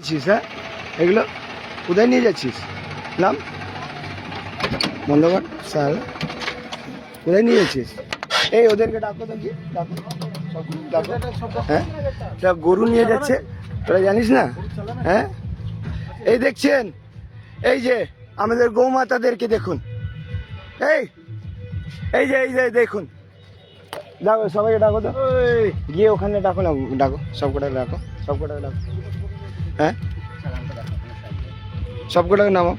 যাচ্ছিস? হ্যাঁ, এগুলো কোথায় নিয়ে যাচ্ছিস? নাম বন্ধ কর স্যার। কোথায় নিয়ে যাচ্ছিস? এই ওদেরকে ডাকো দেখি, ডাকো ডাকো। হ্যাঁ, গরু নিয়ে যাচ্ছে, তোরা জানিস না? হ্যাঁ, এই দেখছেন, এই যে আমাদের গৌমাতাদেরকে দেখুন, এই যে দেখুন, ডাকো সবাইকে, ডাকো তো, গিয়ে ওখানে ডাকো না, ডাকো সবকটাকে, ডাকো সবকটাকে, ডাকো। হ্যাঁ, সবকটাকে নামাও,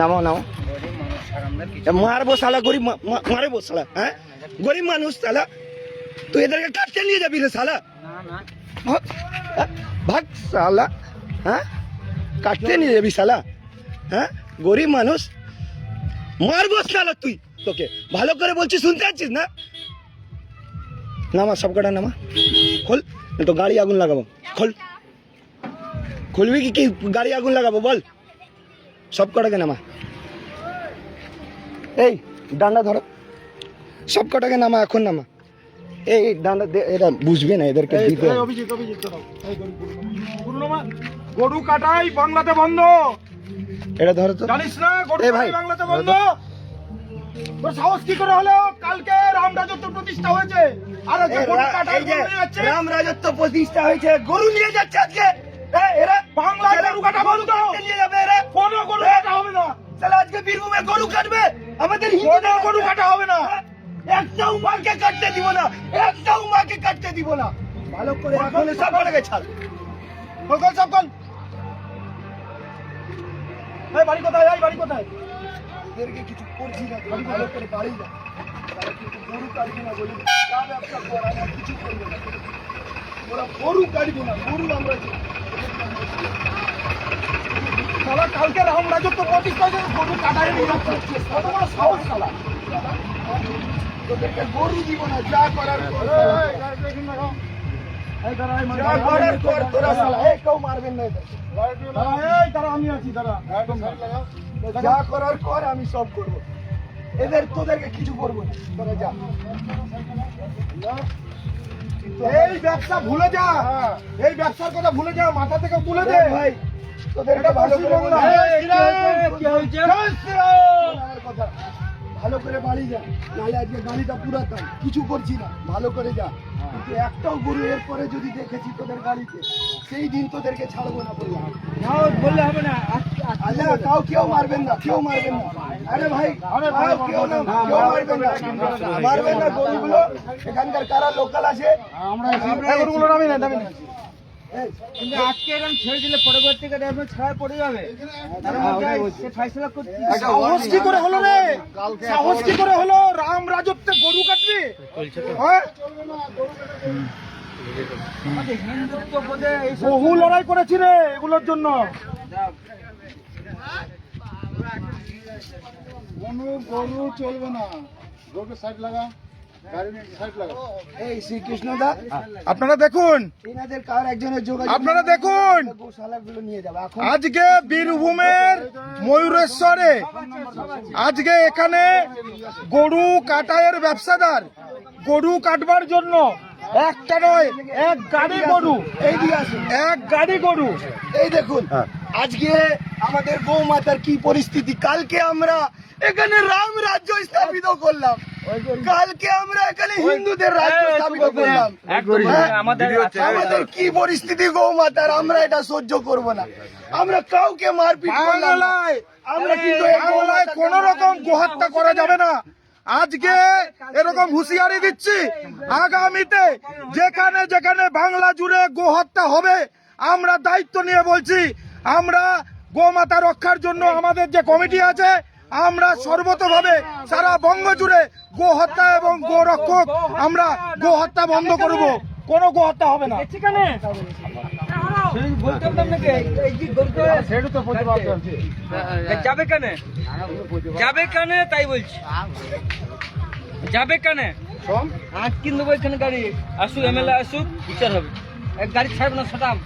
নামাও নামাও। মারবো শালা, গরিব মারবো শালা। হ্যাঁ, গরিব মানুষ শালা, তুই এদেরকে কাটতে নিয়ে যাবি রে শালা? ভাগ শালা। হ্যাঁ, কাটতে নিয়ে যাবি শালা? হ্যাঁ, গরিব মানুষ, মারবো শালা তুই। তোকে ভালো করে বলছি, শুনতে পাচ্ছিস না? নামা সবকটা, নামা, খোল, তো গাড়ি আগুন লাগাবো। খোল, খুলবি কি গাড়ি আগুন লাগাবো? বল, সবকটাকে নামা। এই ডান্ডা ধরো, সবকটাকে নামা, এখন নামা। এই ডান্ডা, এরা বুঝবে না, এদেরকে দিতে। গরু কাটাই বাংলাতে বন্ধ, এটা ধরো তো, জানিস না? গরু ভাই বাংলাতে বন্ধ। তোর সাহস কি করে হলো? কালকে রাম রাজত্ব প্রতিষ্ঠা হয়েছে, আর রাম রাজত্ব প্রতিষ্ঠা হয়েছে, গরু নিয়ে যাচ্ছে আজকে। এরা বাংলায় গরু কাটা বন্ধ নিয়ে যাবে, এরা কোনো গরু কাটা হবে না। তাহলে আজকে বীরভূমে গরু কাটবে, আমাদের কোনো গরু কাটা হবে না। একটাও মাকে কাটতে দিব না, একটাও মাকে কাটতে দিব না। ভালো করে এখন সব করে ছাড়। সব কল। এই বাড়ি কোথায়? এই বাড়ি কোথায়? এদেরকে কিছু করছি না, ভালো করে বাড়ি যা। তারা কিন্তু গরু কাটবে না বলে যা ব্যবসা করা, আমার কিছু করবে না। ওরা গরু কাটবে না, গরু আমরা শালা কালকে রাম রাজত্ব প্রতিষ্ঠা হয়েছে, গরু কাটাই নিয়ে যাচ্ছে। কত বড় সাহস শালা! তোদেরকে গরু দিব না, যা করার কর। যা করার কর তোরা শালা, এই কেউ মারবেন না এদের। এই তারা আমি আছি, তারা যা করার কর, আমি সব করবো। এদের তোদেরকে কিছু করবো না, তোরা যা। এই ব্যবসা ভুলে যা, এই ব্যবসার কথা ভুলে যা, মাথা থেকে তুলে দে ভাই, তোদেরকে ভালো করে বললাম, কি হয়েছে? আমার কথা ভালো করে বাড়ি যা, নাহলে আজকে গাড়িটা পুরাতাম, কিছু করছি না, ভালো করে যা। কিন্তু একটাও গরু এরপরে যদি দেখেছি তোদের গাড়িতে, সেই দিন তোদেরকে ছাড়বো না বললাম। বললে হবে না, আল্লাহ কাউ কেউ মারবেন না, কেউ মারবেন না। আরে ভাই, কেউ না, কেউ মারবেন না, মারবেন না গরুগুলো। এখানকার কারা লোকাল আছে, গরুগুলো নামি না, নামি না। কিন্তু আজকে এরকম ছেড়ে দিলে পরবর্তীকালে আপনার ছায়া পড়ে যাবে। সাহস কি করে হলো রে? সাহস কি করে হলো? রাম রাজত্বে গরু কাটবি? হ্যাঁ? হিন্দুত্ব বোধে বহু লড়াই করেছি রে এগুলোর জন্য। কোনো গরু চলবে না, গরুকে সাইড লাগা, এই শ্রীকৃষ্ণ দা, আপনারা দেখুন, এনাদের কার একজনের যোগাযোগ, আপনারা দেখুন, গোশালাগুলো নিয়ে যাবে এখন। আজকে বীরভূমের ময়ূরেশ্বরে আজকে এখানে গরু কাটাইয়ের ব্যবসাদার গরু কাটবার জন্য একটা নয়, এক গাড়ি গরু, এই দিকে আসুন, এক গাড়ি গরু। এই দেখুন আজকে আমাদের গৌমাতার কি পরিস্থিতি। কালকে আমরা এখানে রাম রাজ্য স্থাপিত করলাম, কালকে আমরা এখানে হিন্দুদের রাজ্য স্থাপিত করলাম। আমাদের কি পরিস্থিতি গৌমাতার, আমরা এটা সহ্য করব না। আমরা কাউকে মারপিট করলাম না। আমরা কিন্তু কোন রকম গোহত্যা করা যাবে না। আজকে এরকম হুঁশিয়ারি দিচ্ছি, আগামীতে যেখানে যেখানে বাংলা জুড়ে গোহত্যা হবে, আমরা দায়িত্ব নিয়ে বলছি, আমরা গোমাতা রক্ষার জন্য আমাদের যে কমিটি আছে, আমরা সর্বতভাবে সারা বঙ্গ জুড়ে গোহত্যা এবং গোরক্ষক, আমরা গোহত্যা বন্ধ করব, কোনো গোহত্যা হবে না। যাবে কেন, যাবে কেন তাই বলছি, যাবে কেন? আজ কিন্তু এখানে গাড়ি আসুক, এমএলএ আসুক, বিচার হবে। এক গাড়ি ছাড়বে না, সাটাম।